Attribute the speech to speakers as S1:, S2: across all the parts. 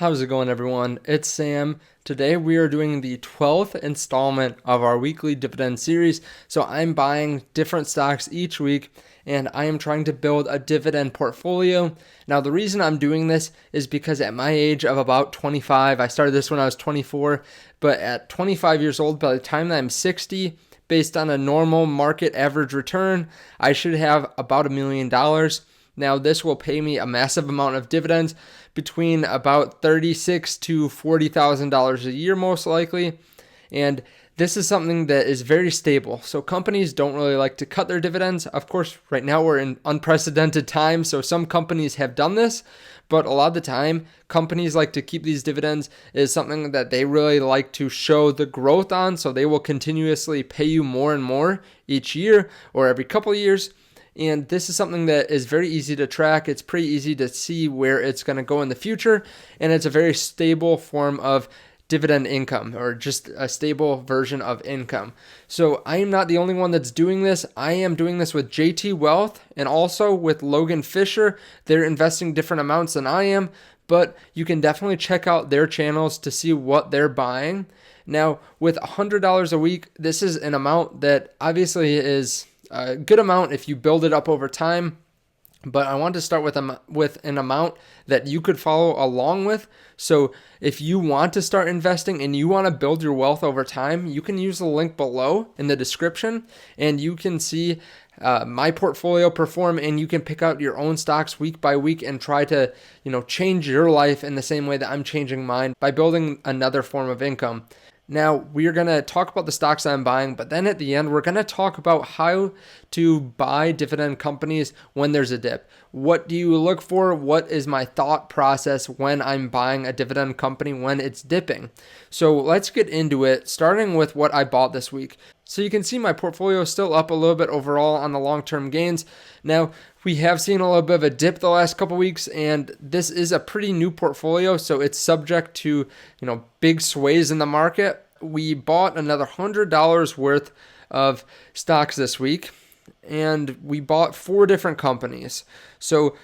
S1: How's it going, everyone? It's Sam. Today we are doing the 12th installment of our weekly dividend series. So I'm buying different stocks each week and I am trying to build a dividend portfolio. Now, the reason I'm doing this is because at my age of about 25, I started this when I was 24, but at 25 years old, by the time that I'm 60, based on a normal market average return, I should have about $1 million. Now, this will pay me a massive amount of dividends, between about $36,000 to $40,000 a year, most likely. And this is something that is very stable. So companies don't really like to cut their dividends. Of course, right now we're in unprecedented times, so some companies have done this, but a lot of the time, companies like to keep these dividends is something that they really like to show the growth on, so they will continuously pay you more and more each year or every couple of years. And this is something that is very easy to track. It's pretty easy to see where it's going to go in the future. And it's a very stable form of dividend income, or just a stable version of income. So I am not the only one that's doing this. I am doing this with JT Wealth and also with Logan Fisher. They're investing different amounts than I am, but you can definitely check out their channels to see what they're buying. Now, with $100 a week, this is an amount that obviously is a good amount if you build it up over time, but I want to start with an amount that you could follow along with. So if you want to start investing and you want to build your wealth over time, you can use the link below in the description and you can see my portfolio perform, and you can pick out your own stocks week by week and try to, change your life in the same way that I'm changing mine by building another form of income. Now, we're going to talk about the stocks I'm buying, but then at the end, we're going to talk about how to buy dividend companies when there's a dip. What do you look for? What is my thought process when I'm buying a dividend company when it's dipping? So let's get into it, starting with what I bought this week. So you can see my portfolio is still up a little bit overall on the long-term gains. Now, we have seen a little bit of a dip the last couple weeks, and this is a pretty new portfolio, so it's subject to, big sways in the market. We bought another $100 worth of stocks this week, and we bought 4 different companies. So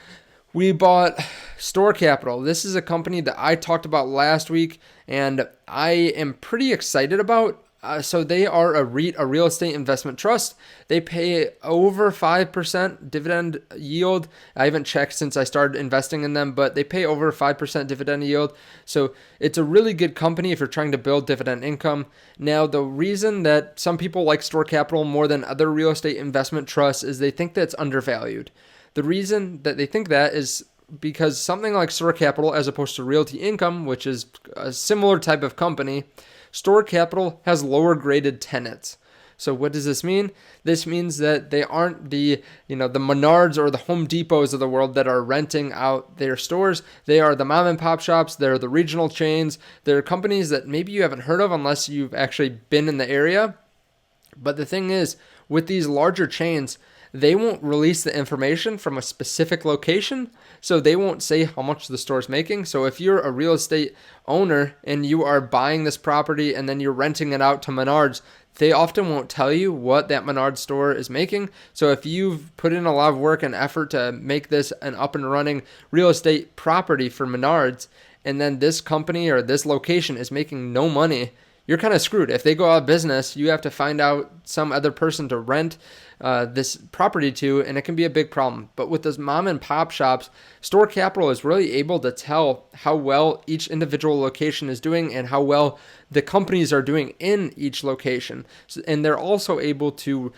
S1: we bought Store Capital. This is a company that I talked about last week, and I am pretty excited about. So they are a REIT, a real estate investment trust. They pay over 5% dividend yield. I haven't checked since I started investing in them, but they pay over 5% dividend yield. So it's a really good company if you're trying to build dividend income. Now, the reason that some people like Store Capital more than other real estate investment trusts is they think that it's undervalued. The reason that they think that is because something like Store Capital, as opposed to Realty Income, which is a similar type of company, Store Capital has lower graded tenants. So what does this mean? This means that they aren't the Menards or the Home Depots of the world that are renting out their stores. They are the mom and pop shops. They're the regional chains. They're companies that maybe you haven't heard of unless you've actually been in the area. But the thing is, with these larger chains, they won't release the information from a specific location, so they won't say how much the store is making. So if you're a real estate owner and you are buying this property and then you're renting it out to Menards, they often won't tell you what that Menards store is making. So if you've put in a lot of work and effort to make this an up and running real estate property for Menards, and then this company or this location is making no money, you're kind of screwed. If they go out of business, you have to find out some other person to rent this property to, and it can be a big problem. But with those mom and pop shops, Store Capital is really able to tell how well each individual location is doing and how well the companies are doing in each location. And they're also able to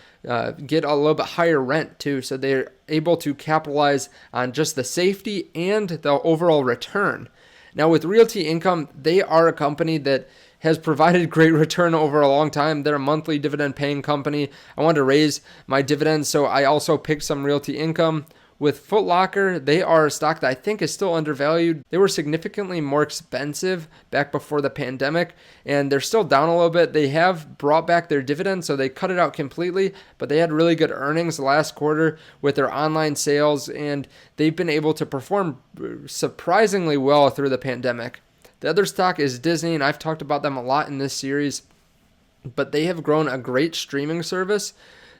S1: get a little bit higher rent too. So they're able to capitalize on just the safety and the overall return. Now with Realty Income, they are a company that has provided great return over a long time. They're a monthly dividend paying company. I wanted to raise my dividends, so I also picked some Realty Income. With Foot Locker, they are a stock that I think is still undervalued. They were significantly more expensive back before the pandemic, and they're still down a little bit. They have brought back their dividend, so they cut it out completely, but they had really good earnings last quarter with their online sales, and they've been able to perform surprisingly well through the pandemic. The other stock is Disney, and I've talked about them a lot in this series, but they have grown a great streaming service.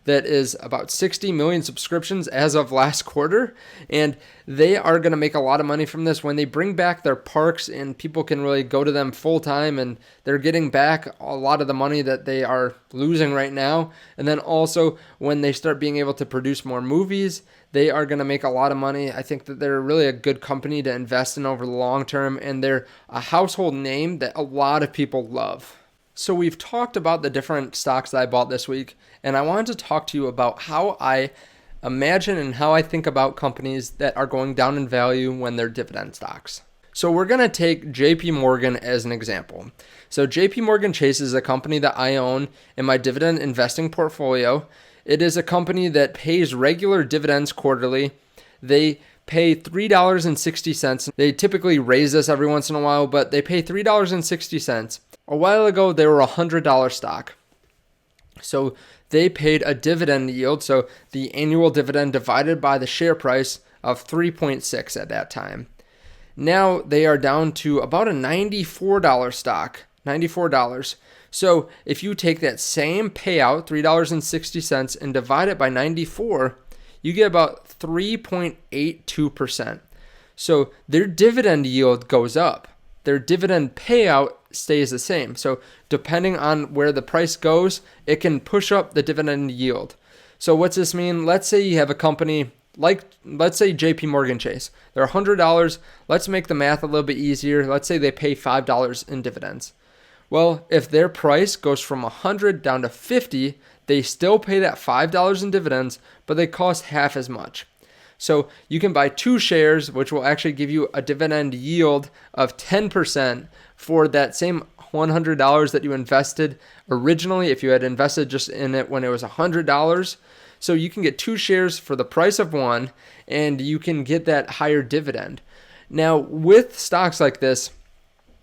S1: that is about 60 million subscriptions as of last quarter, and they are going to make a lot of money from this when they bring back their parks and people can really go to them full time, and they're getting back a lot of the money that they are losing right now. And then also when they start being able to produce more movies, they are going to make a lot of money. I think that they're really a good company to invest in over the long term, and they're a household name that a lot of people love. So we've talked about the different stocks that I bought this week, and I wanted to talk to you about how I imagine and how I think about companies that are going down in value when they're dividend stocks. So we're going to take JP Morgan as an example. So JP Morgan Chase is a company that I own in my dividend investing portfolio. It is a company that pays regular dividends quarterly. They pay $3.60. They typically raise this every once in a while, but they pay $3.60. A while ago, they were a $100 stock. So they paid a dividend yield, so the annual dividend divided by the share price of 3.6 at that time. Now they are down to about a $94 stock, $94. So if you take that same payout, $3.60, and divide it by 94, you get about 3.82%. So their dividend yield goes up. Their dividend payout stays the same. So depending on where the price goes, it can push up the dividend yield. So what's this mean? Let's say you have a company like, let's say JP Morgan Chase. They're $100. Let's make the math a little bit easier. Let's say they pay $5 in dividends. Well, if their price goes from 100 down to 50, they still pay that $5 in dividends, but they cost half as much. So you can buy 2 shares, which will actually give you a dividend yield of 10% for that same $100 that you invested originally if you had invested just in it when it was $100. So you can get 2 shares for the price of 1, and you can get that higher dividend. Now, with stocks like this,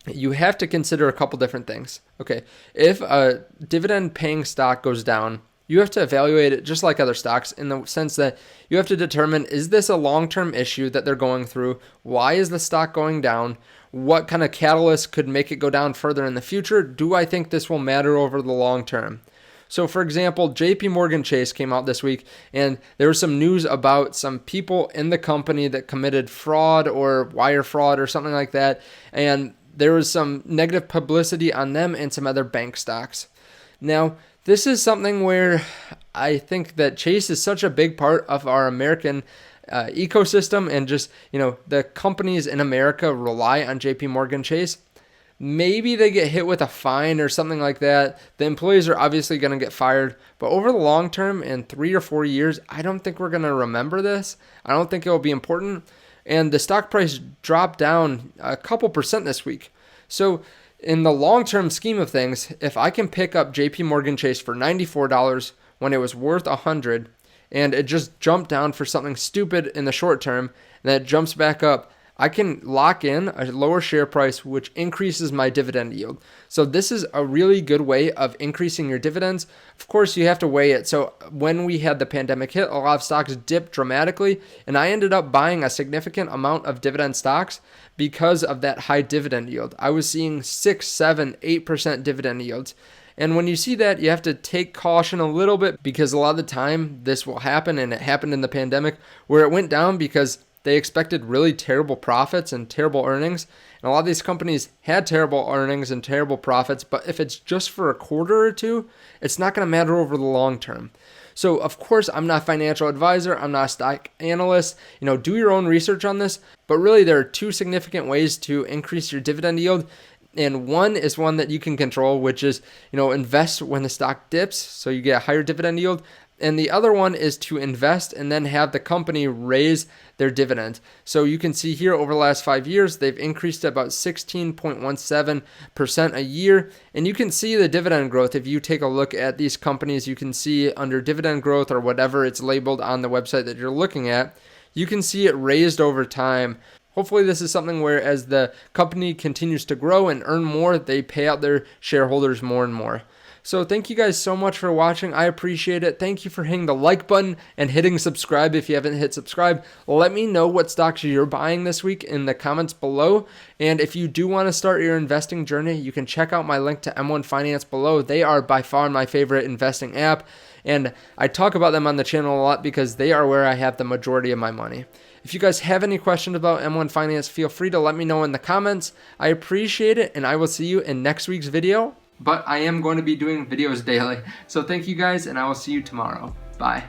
S1: you have to consider a couple different things. Okay, if a dividend paying stock goes down, you have to evaluate it just like other stocks in the sense that you have to determine, is this a long-term issue that they're going through? Why is the stock going down? What kind of catalyst could make it go down further in the future? Do I think this will matter over the long term? So for example, JP Morgan Chase came out this week, and there was some news about some people in the company that committed fraud or wire fraud or something like that. And there was some negative publicity on them and some other bank stocks. Now, this is something where I think that Chase is such a big part of our American ecosystem, and just, the companies in America rely on JP Morgan Chase. Maybe they get hit with a fine or something like that. The employees are obviously going to get fired, but over the long term, in 3 or 4 years, I don't think we're going to remember this. I don't think it will be important. And the stock price dropped down a couple percent this week. So in the long-term scheme of things, if I can pick up JP Morgan Chase for $94 when it was worth $100, and it just jumped down for something stupid in the short term, and then it jumps back up, I can lock in a lower share price, which increases my dividend yield. So this is a really good way of increasing your dividends. Of course, you have to weigh it. So when we had the pandemic hit, a lot of stocks dipped dramatically, and I ended up buying a significant amount of dividend stocks because of that high dividend yield. I was seeing 6, 7, 8% dividend yields. And when you see that, you have to take caution a little bit, because a lot of the time this will happen, and it happened in the pandemic where it went down because they expected really terrible profits and terrible earnings. And a lot of these companies had terrible earnings and terrible profits, but if it's just for a quarter or two, it's not going to matter over the long term. So of course, I'm not a financial advisor. I'm not a stock analyst. Do your own research on this. But really, there are 2 significant ways to increase your dividend yield. And one is one that you can control, which is, invest when the stock dips, so you get a higher dividend yield. And the other one is to invest and then have the company raise their dividend. So you can see here over the last 5 years, they've increased about 16.17% a year. And you can see the dividend growth. If you take a look at these companies, you can see under dividend growth, or whatever it's labeled on the website that you're looking at, you can see it raised over time. Hopefully this is something where, as the company continues to grow and earn more, they pay out their shareholders more and more. So thank you guys so much for watching. I appreciate it. Thank you for hitting the like button and hitting subscribe if you haven't hit subscribe. Let me know what stocks you're buying this week in the comments below. And if you do want to start your investing journey, you can check out my link to M1 Finance below. They are by far my favorite investing app. And I talk about them on the channel a lot because they are where I have the majority of my money. If you guys have any questions about M1 Finance, feel free to let me know in the comments. I appreciate it, and I will see you in next week's video. But I am going to be doing videos daily. So thank you guys, and I will see you tomorrow. Bye.